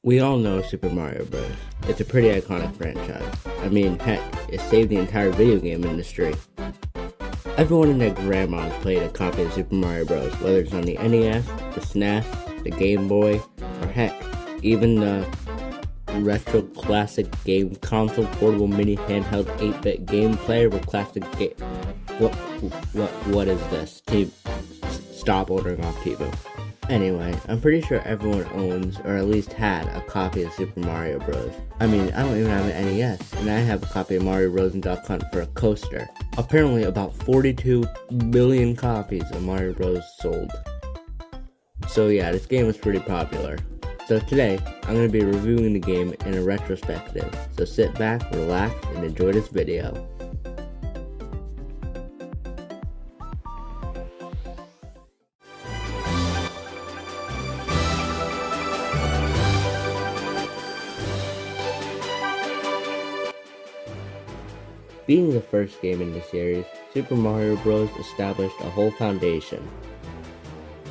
We all know Super Mario Bros. It's a pretty iconic franchise. I mean, heck, it saved the entire video game industry. Everyone and their grandma has played a copy of Super Mario Bros., whether it's on the NES, the SNES, the Game Boy, or heck, even the retro classic game console portable mini handheld 8-bit game player with classic game. What is this? Stop ordering off TV. Anyway, I'm pretty sure everyone owns, or at least had, a copy of Super Mario Bros. I mean, I don't even have an NES, and I have a copy of Mario Bros. And Duck Hunt for a coaster. Apparently, about 42 million copies of Mario Bros. Sold. So yeah, this game was pretty popular. So today, I'm going to be reviewing the game in a retrospective. So sit back, relax, and enjoy this video. Being the first game in the series, Super Mario Bros. Established a whole foundation.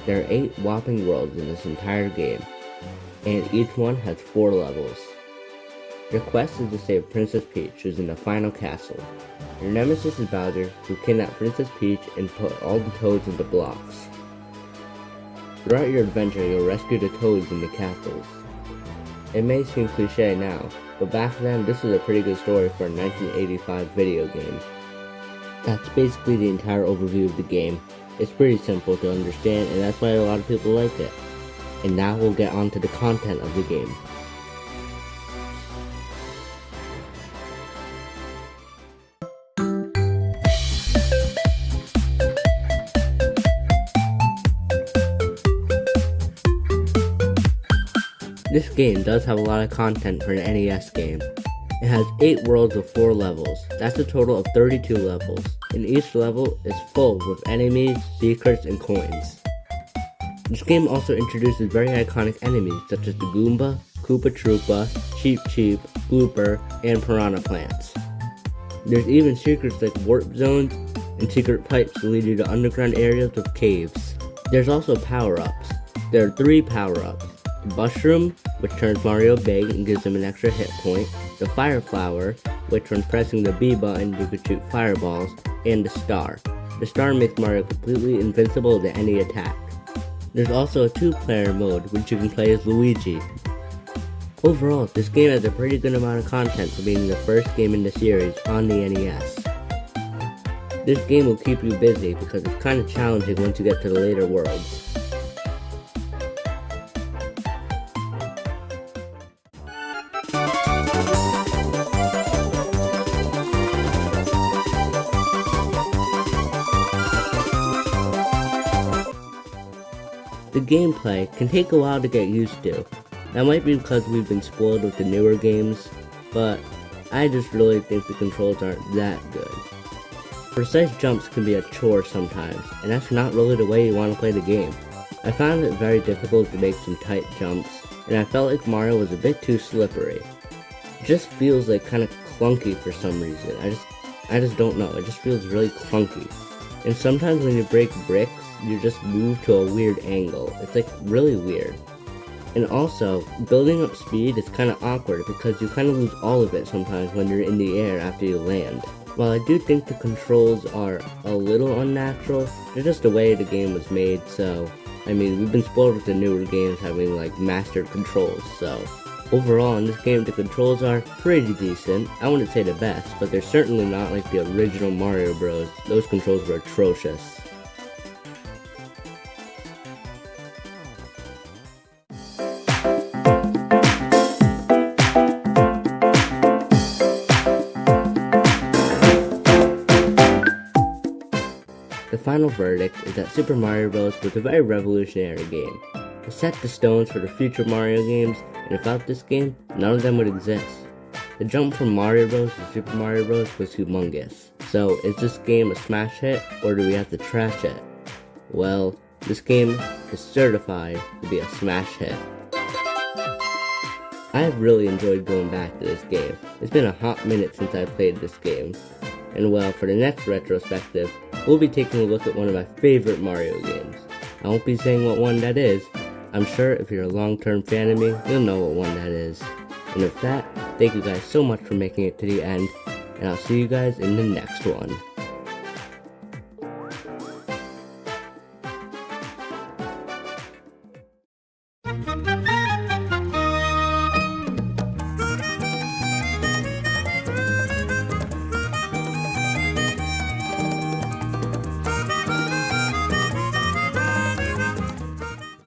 There are 8 whopping worlds in this entire game, and each one has 4 levels. Your quest is to save Princess Peach, who's in the final castle. Your nemesis is Bowser, who kidnapped Princess Peach and put all the Toads into blocks. Throughout your adventure, you'll rescue the Toads in the castles. It may seem cliche now, but back then this was a pretty good story for a 1985 video game. That's basically the entire overview of the game. It's pretty simple to understand, and that's why a lot of people like it. And now we'll get on to the content of the game. This game does have a lot of content for an NES game. It has 8 worlds with 4 levels. That's a total of 32 levels, and each level is full with enemies, secrets, and coins. This game also introduces very iconic enemies such as the Goomba, Koopa Troopa, Cheep Cheep, Blooper, and Piranha Plants. There's even secrets like warp zones and secret pipes to lead you to underground areas with caves. There's also power-ups. There are 3 power-ups. The Mushroom, which turns Mario big and gives him an extra hit point, the Fire Flower, which when pressing the B button you can shoot fireballs, and the Star. The Star makes Mario completely invincible to any attack. There's also a 2-player mode, which you can play as Luigi. Overall, this game has a pretty good amount of content for being the first game in the series on the NES. This game will keep you busy because it's kind of challenging once you get to the later worlds. The gameplay can take a while to get used to. That might be because we've been spoiled with the newer games, but I just really think the controls aren't that good. Precise jumps can be a chore sometimes, and that's not really the way you want to play the game. I found it very difficult to make some tight jumps, and I felt like Mario was a bit too slippery. It just feels like kind of clunky for some reason. I just don't know, it just feels really clunky. And sometimes when you break bricks, you just move to a weird angle. It's like really weird. And also, building up speed is kind of awkward because you kind of lose all of it sometimes when you're in the air after you land. While I do think the controls are a little unnatural, they're just the way the game was made, so I mean, we've been spoiled with the newer games having like mastered controls, so overall in this game the controls are pretty decent. I wouldn't say the best, but they're certainly not like the original Mario Bros. Those controls were atrocious. The final verdict is that Super Mario Bros. Was a very revolutionary game. It set the stones for the future Mario games, and without this game, none of them would exist. The jump from Mario Bros. To Super Mario Bros. Was humongous. So, is this game a smash hit, or do we have to trash it? Well, this game is certified to be a smash hit. I've really enjoyed going back to this game. It's been a hot minute since I played this game. And well, for the next retrospective, we'll be taking a look at one of my favorite Mario games. I won't be saying what one that is, I'm sure if you're a long-term fan of me, you'll know what one that is. And with that, thank you guys so much for making it to the end, and I'll see you guys in the next one.